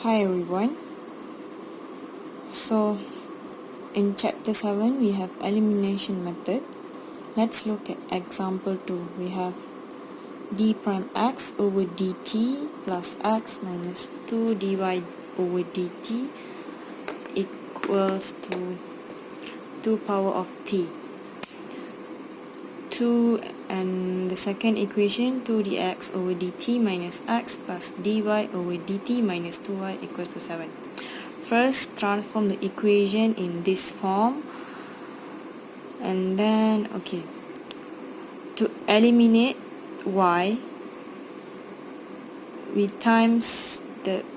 Hi everyone. So in chapter 7 we have elimination method. Let's look at example 2. We have d prime x over dt plus x minus 2 dy over dt equals to 2 power of t. 2 and the second equation 2 dx over dt minus x plus dy over dt minus 2y equals to 7. First, transform the equation in this form, and then to eliminate y, we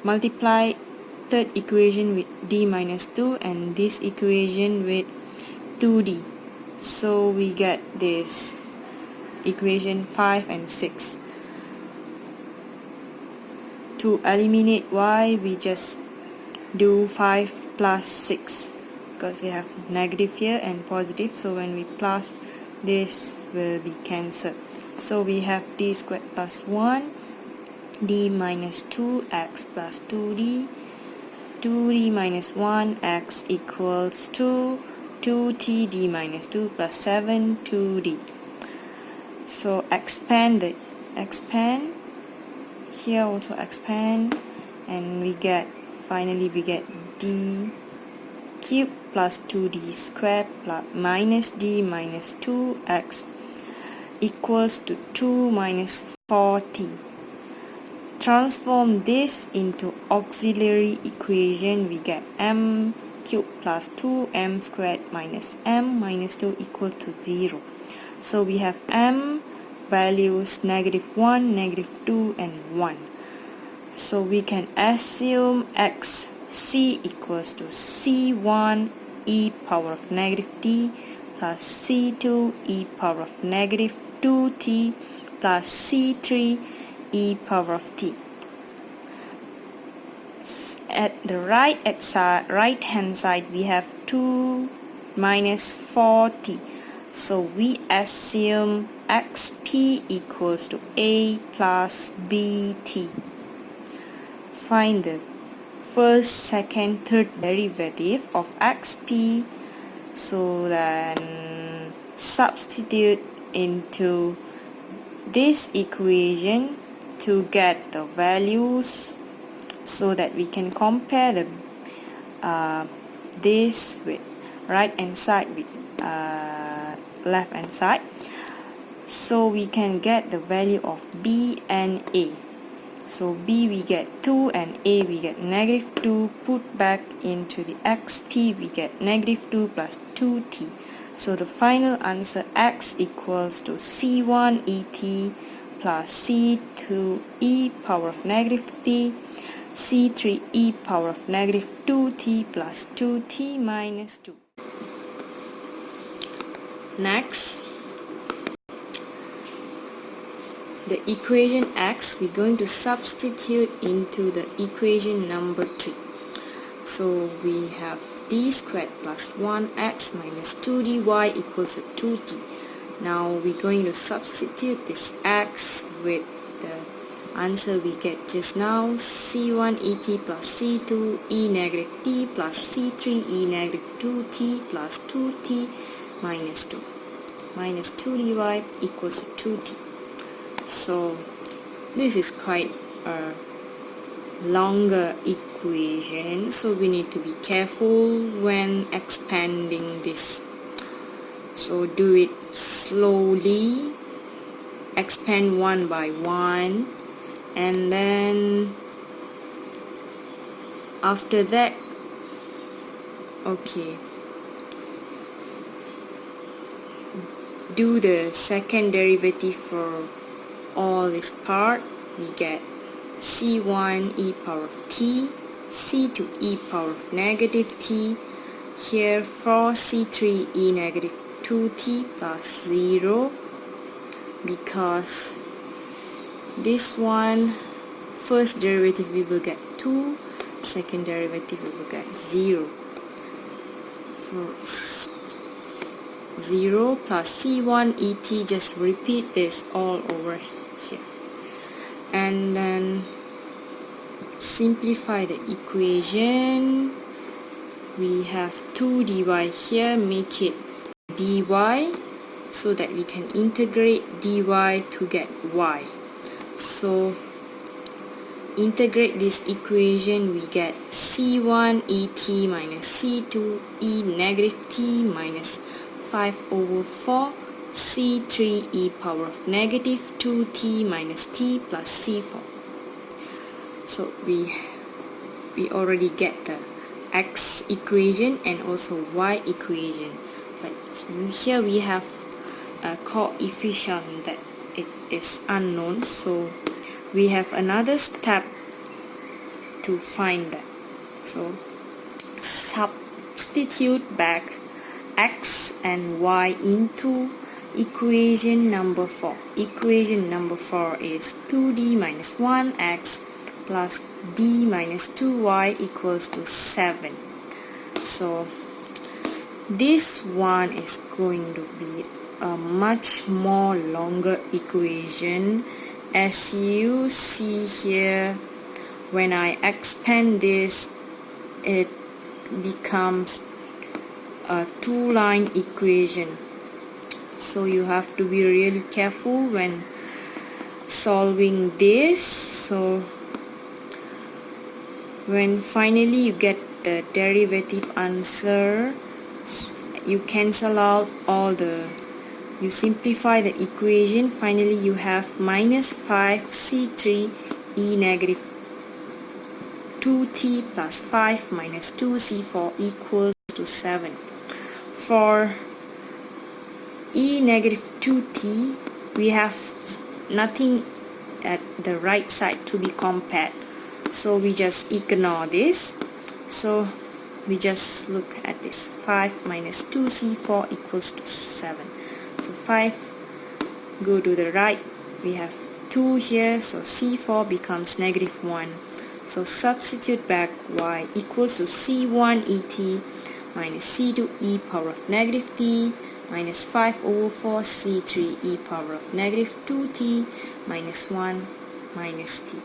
multiply third equation with d minus 2 and this equation with 2d, so we get this equation 5 and 6. To eliminate y, we just do 5 plus 6 because we have negative here and positive, so when we plus this will be cancelled. So we have d squared plus 1 d minus 2x plus 2d 2d minus 1x equals to 2t d minus 2 plus 7 2d. So expand here, also expand, and finally we get d cubed plus 2d squared plus minus d minus 2x equals to 2 minus 4t. Transform this into auxiliary equation, we get m cubed plus 2m squared minus m minus 2 equal to 0. So we have m values -1, -2 and 1. So we can assume xc equals to c1 e power of -t plus c2 e power of -2t plus c3 e power of t. At the right hand side we have 2 minus 4t, so we assume xp equals to a plus bt. Find the first, second, third derivative of xp, so then substitute into this equation to get the values, so that we can compare this with right hand side with left hand side, so we can get the value of b and a. So b we get 2 and a we get -2. Put back into the xp, we get -2 plus 2t. So the final answer x equals to c1 et plus c2 e power of -t, c3 e power of -2t plus 2t minus 2. Next, the equation x, we're going to substitute into the equation number 3. So we have d squared plus 1x minus 2dy equals to 2t. Now we're going to substitute this x with the answer we get just now, c1 et plus c2 e -t plus c3 e -2t plus 2t minus 2 minus 2dy equals to 2t. So this is quite a longer equation, so we need to be careful when expanding this. So do it slowly, expand one by one, and then after that, do the second derivative for all this part. We get c1 e power of t, c2 e power of -t, here for c3 e -2t plus 0, because this one, first derivative we will get 2, second derivative we will get 0. For 0 plus c1 et, just repeat this all over here, and then simplify the equation. We have 2 dy here, make it dy, so that we can integrate dy to get y. So integrate this equation, we get c1 et minus c2 e negative t minus 5 over 4 c3 e power of negative 2t minus t plus c4. So we already get the x equation and also y equation, but here we have a coefficient that it is unknown, so we have another step to find that. So substitute back x and y into equation number 4. Equation number 4 is 2d minus 1x plus d minus 2y equals to 7. So this one is going to be a much more longer equation. As you see here, when I expand this, it becomes a 2-line equation. So you have to be really careful when solving this. So when finally you get the derivative answer, you cancel out all the, you simplify the equation. Finally you have minus 5c3 e negative 2t plus 5 minus 2c4 equals to 7. For e negative 2t, we have nothing at the right side to be compared, so we just ignore this. So we just look at this, 5 minus 2c4 equals to 7. So 5 go to the right, we have 2 here, so c4 becomes negative 1. So substitute back y equals to c1 et minus c2 e power of negative t minus 5 over 4 c3 e power of negative 2t minus 1 minus t.